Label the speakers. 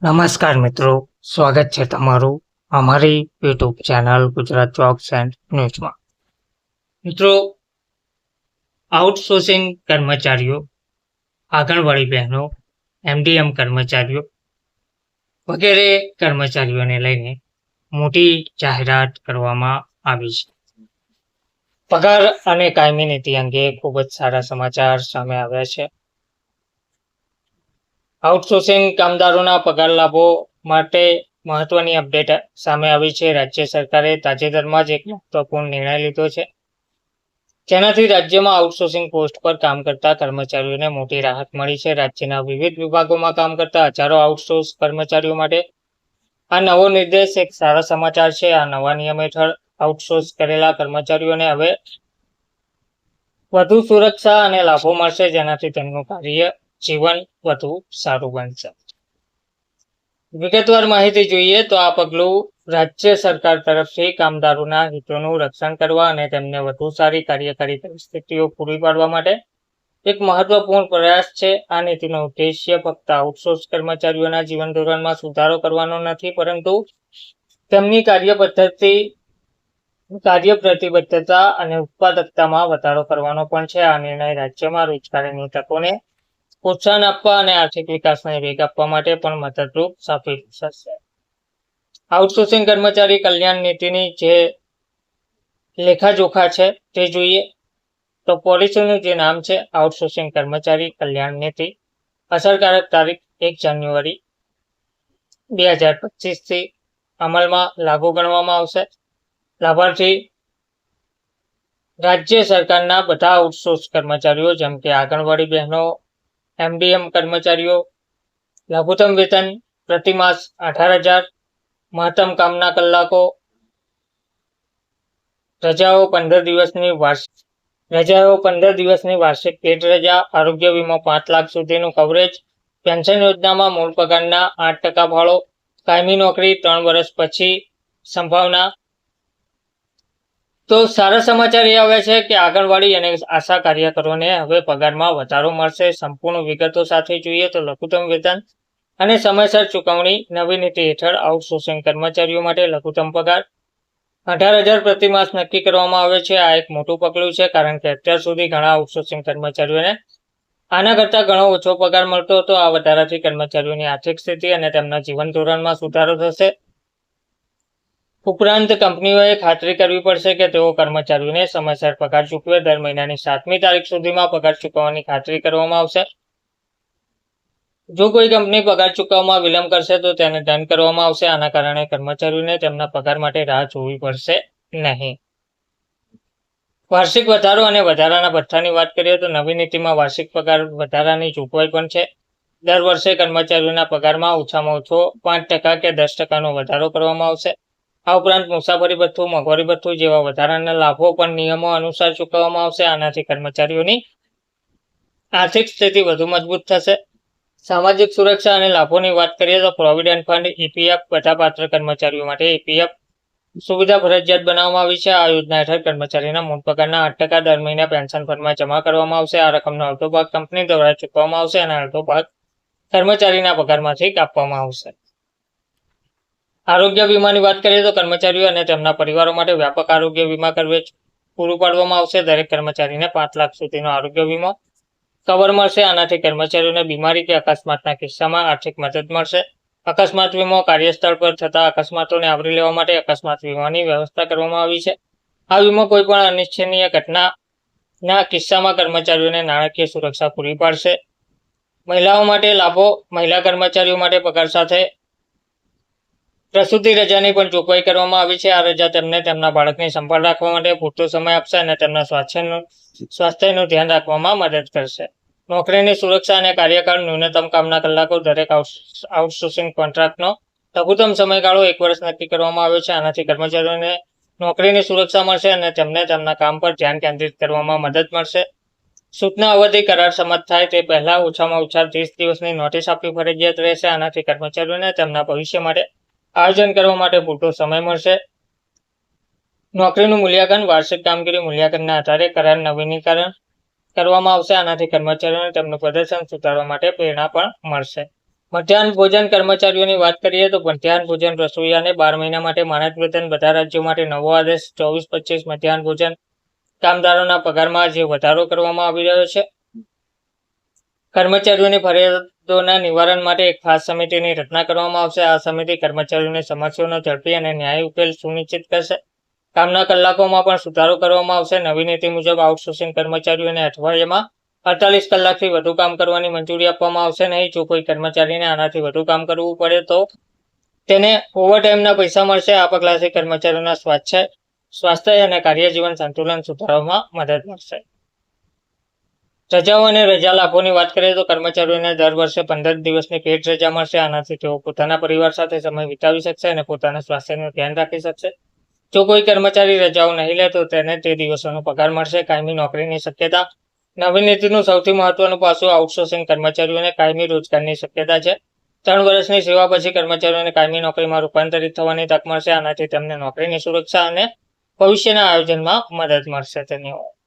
Speaker 1: નમસ્કાર મિત્રો, સ્વાગત છે તમારું અમારી YouTube channel Gujarat jobs and ન્યૂઝમાં. મિત્રો, આઉટસોર્સિંગ કર્મચારીઓ, આંગણવાડી બહેનો, એમડીએમ કર્મચારીઓ વગેરે કર્મચારીઓને લઈને મોટી જાહેરાત કરવામાં આવી છે. પગાર અને કાયમી નીતિ અંગે ખૂબ જ સારા સમાચાર સામે આવ્યા છે. આઉટસોર્સિંગ કામદારોના પગાર લાભો માટે મહત્વની અપડેટ સામે આવી છે. રાજ્ય સરકારે તાજેતરમાં જ એક મહત્વપૂર્ણ નિર્ણય લીધો છે, જેનાથી રાજ્યમાં આઉટસોર્સિંગ પોસ્ટ પર કામ કરતા કર્મચારીઓને મોટી રાહત મળી છે. રાજ્યના વિવિધ વિભાગોમાં કામ કરતા હજારો આઉટસોર્સ કર્મચારીઓ માટે આ નવો નિર્દેશ એક સારા સમાચાર છે. આ નવા નિયમ હેઠળ આઉટસોર્સ કરેલા કર્મચારીઓને હવે વધુ સુરક્ષા અને લાભો મળશે, જેનાથી તેમનું કાર્ય જીવન વધુ સારું બનશે. વિગતવાર માહિતી જોઈએ તો આ પગલું રાજ્ય સરકાર તરફથી કામદારોના હિતોનું રક્ષણ કરવા અને તેમને વધુ સારી કાર્યકારી પરિસ્થિતિઓ પૂરી પાડવા માટે એક મહત્વપૂર્ણ પ્રયાસ છે. આ નીતિનો ઉદ્દેશ્ય ફક્ત આઉટસોર્સ કર્મચારીઓના જીવન ધોરણમાં સુધારો કરવાનો નથી, પરંતુ તેમની કાર્યપ્રતિબદ્ધતા અને ઉત્પાદકતામાં વધારો કરવાનો પણ છે. આ નિર્ણય રાજ્યમાં રોજગારીની તકોને પ્રોત્સાહન આપવા અને આર્થિક વિકાસને વેગ આપવા માટે પણ મદદરૂપ સાબિત થશે. આઉટસોર્સિંગ કર્મચારી કલ્યાણ નીતિની જે લેખાજોખા છે તે જોઈએ તો પોલિસીનું જે નામ છે આઉટસોર્સિંગ કર્મચારી કલ્યાણ નીતિ, અસરકારક તારીખ 1 જાન્યુઆરી 2025 થી અમલમાં લાગુ ગણવામાં આવશે. લાભાર્થી રાજ્ય સરકારના બધા આઉટસોર્સ કર્મચારીઓ, જેમ કે આંગણવાડી બહેનો, એમડીએમ કર્મચારીઓ. લઘુત્તમ વેતન પ્રતિમાસ 18,000, મહત્તમ કામના કલાકો, રજાઓ 15 દિવસની વાર્ષિક પેડ રજા, આરોગ્ય વીમો 5 લાખ સુધીનું કવરેજ, પેન્શન યોજનામાં મૂળ પગારના 8% ફાળો, કાયમી નોકરી 3 વર્ષ પછી સંભાવના. તો સારા સમાચાર એ આવ્યા છે કે આંગણવાડી અને આશા કાર્યકરોને હવે પગારમાં વધારો મળશે. સંપૂર્ણ વિગતો સાથે જોઈએ તો લઘુત્તમ વેતન અને સમયસર ચૂકવણી નવી નીતિ હેઠળ આઉટસોર્સિંગ કર્મચારીઓ માટે લઘુત્તમ પગાર 18,000 પ્રતિમાસ નક્કી કરવામાં આવે છે. આ એક મોટું પગલું છે, કારણ કે અત્યાર સુધી ઘણા આઉટસોર્સિંગ કર્મચારીઓને આના કરતાં ઘણો ઓછો પગાર મળતો હતો. આ વધારાથી કર્મચારીઓની આર્થિક સ્થિતિ અને તેમના જીવન ધોરણમાં સુધારો થશે. ઉપરાંત કંપનીઓએ ખાતરી કરવી પડશે કે તેઓ કર્મચારીઓને સમયસર પગાર ચૂકવે. દર મહિનાની 7મી તારીખ સુધીમાં પગાર ચૂકવવાની ખાતરી કરવામાં આવશે. જો કોઈ કંપની પગાર ચૂકવવામાં વિલંબ કરશે તો તેને દંડ કરવામાં આવશે. આના કારણે કર્મચારીઓને તેમના પગાર માટે રાહ જોવી પડશે નહીં. વાર્ષિક વધારો અને વધારાના ભથ્થાની વાત કરીએ તો નવી નીતિમાં વાર્ષિક પગાર વધારાની જોગવાઈ પણ છે. દર વર્ષે કર્મચારીઓના પગારમાં ઓછામાં ઓછો 5% કે 10%નો વધારો કરવામાં આવશે. આ ઉપરાંત મુસાફરી ભથ્થું, મોંઘવારી ભથ્થું જેવા વધારાના લાભો પણ નિયમો અનુસાર ચૂકવવામાં આવશે. આનાથી કર્મચારીઓની આર્થિક સ્થિતિ વધુ મજબૂત થશે. સામાજિક સુરક્ષા અને લાભોની વાત કરીએ તો પ્રોવિડન્ટ ફંડ ઈપીએફ બધા પાત્ર કર્મચારીઓ માટે ઈપીએફ સુવિધા ફરજિયાત બનાવવામાં આવી છે. આ યોજના હેઠળ કર્મચારીના મૂળ પગારના 8% દર મહિને પેન્શન ફંડમાં જમા કરવામાં આવશે. આ રકમનો અડધો ભાગ કંપની દ્વારા ચૂકવવામાં આવશે અને અડધો ભાગ કર્મચારીના પગારમાંથી કાપવામાં આવશે. આરોગ્ય વીમાની વાત કરીએ તો કર્મચારીઓ અને તેમના પરિવારો માટે વ્યાપક આરોગ્ય વીમા કવરેજ પૂરું પાડવામાં આવશે. દરેક કર્મચારીને 5 લાખ સુધીનો આરોગ્ય વીમો કવર મળશે. આનાથી કર્મચારીઓને બીમારી કે અકસ્માતના કિસ્સામાં આર્થિક મદદ મળશે. અકસ્માત વીમો કાર્યસ્થળ પર થતા અકસ્માતોને આવરી લેવા માટે અકસ્માત વીમાની વ્યવસ્થા કરવામાં આવી છે. આ વીમો કોઈપણ અનિચ્છનીય ઘટનાના કિસ્સામાં કર્મચારીઓને નાણાકીય સુરક્ષા પૂરી પાડશે. મહિલાઓ માટે લાભો. મહિલા કર્મચારીઓ માટે પગાર સાથે પ્રસૂતિ રજાની પણ જોગવાઈ કરવામાં આવી છે. આ રજા તેમને તેમના બાળકની સંભાળ રાખવા માટે પૂરતો સમય આપશે અને તેમના સ્વાસ્થ્યનું ધ્યાન રાખવામાં મદદ કરશે. નોકરીની સુરક્ષા અને કાર્યકાળ. ન્યૂનતમ કામના કલાકો. દરેક આઉટસોર્સિંગ કોન્ટ્રાક્ટનો લઘુત્તમ સમયગાળો 1 વર્ષ નક્કી કરવામાં આવ્યો છે. આનાથી કર્મચારીઓને નોકરીની સુરક્ષા મળશે અને તેમને તેમના કામ પર ધ્યાન કેન્દ્રિત કરવામાં મદદ મળશે. સૂચના અવધિ કરાર સંમત થાય તે પહેલા ઓછામાં ઓછા 30 દિવસની નોટિસ આપવી ફરજિયાત રહેશે. આનાથી કર્મચારીઓને તેમના ભવિષ્ય માટે આયોજન કરવા માટે પૂરતો સમય મળશે. નોકરીનું મૂલ્યાંકન. વાર્ષિક કામગીરી મૂલ્યાંકનના આધારે કરાર નવીનીકરણ કરવામાં આવશે. આનાથી કર્મચારીઓને તેમનું પ્રદર્શન સુધારવા માટે પ્રેરણા પણ મળશે. મધ્યાહન ભોજન કર્મચારીઓની વાત કરીએ તો મધ્યાહન ભોજન રસોઈયાને 12 મહિના માટે માનદ વેતન, બધા રાજ્યો માટે નવો આદેશ 24-25 મધ્યાહન ભોજન કામદારોના પગારમાં જે વધારો કરવામાં આવી રહ્યો છે. કર્મચારીઓની ફરિયાદોના નિવારણ માટે એક ખાસ સમિતિની રચના કરવામાં આવશે. આ સમિતિ કર્મચારીઓની સમસ્યાઓનો ઝડપી અને ન્યાયી ઉકેલ સુનિશ્ચિત કરશે. કામના કલાકોમાં પણ સુધારો કરવામાં આવશે. નવી નીતિ મુજબ આઉટસોર્સિંગ કર્મચારીઓને અઠવાડિયામાં 48 કલાકથી વધુ કામ કરવાની મંજૂરી આપવામાં આવશે નહીં. જો કોઈ કર્મચારીને આનાથી વધુ કામ કરવું પડે તો તેને ઓવરટાઈમના પૈસા મળશે. આ પગલાંથી કર્મચારીઓના સ્વાસ્થ્ય અને કાર્યજીવન સંતુલન સુધારવામાં મદદ મળશે. રજાઓ અને રજા લાભોની વાત કરીએ તો કર્મચારીઓને દર વર્ષે 15 દિવસની પેડ રજા મળશે. આનાથી તેઓ પોતાના પરિવાર સાથે સમય વિતાવી શકશે અને પોતાના સ્વાસ્થ્યનું ધ્યાન રાખી શકશે. જો કોઈ કર્મચારી રજાઓ નહીં લે તો તેને તે દિવસોનો પગાર મળશે. કાયમી નોકરીની શક્યતા. નવી નીતિનું સૌથી મહત્વનું પાસું આઉટસોર્સિંગ કર્મચારીઓને કાયમી રોજગારની શક્યતા છે. 3 વર્ષની સેવા પછી કર્મચારીઓને કાયમી નોકરીમાં રૂપાંતરિત થવાની તક મળશે. આનાથી તેમને નોકરીની સુરક્ષા અને ભવિષ્યના આયોજનમાં મદદ મળશે. ધન્યવાદ.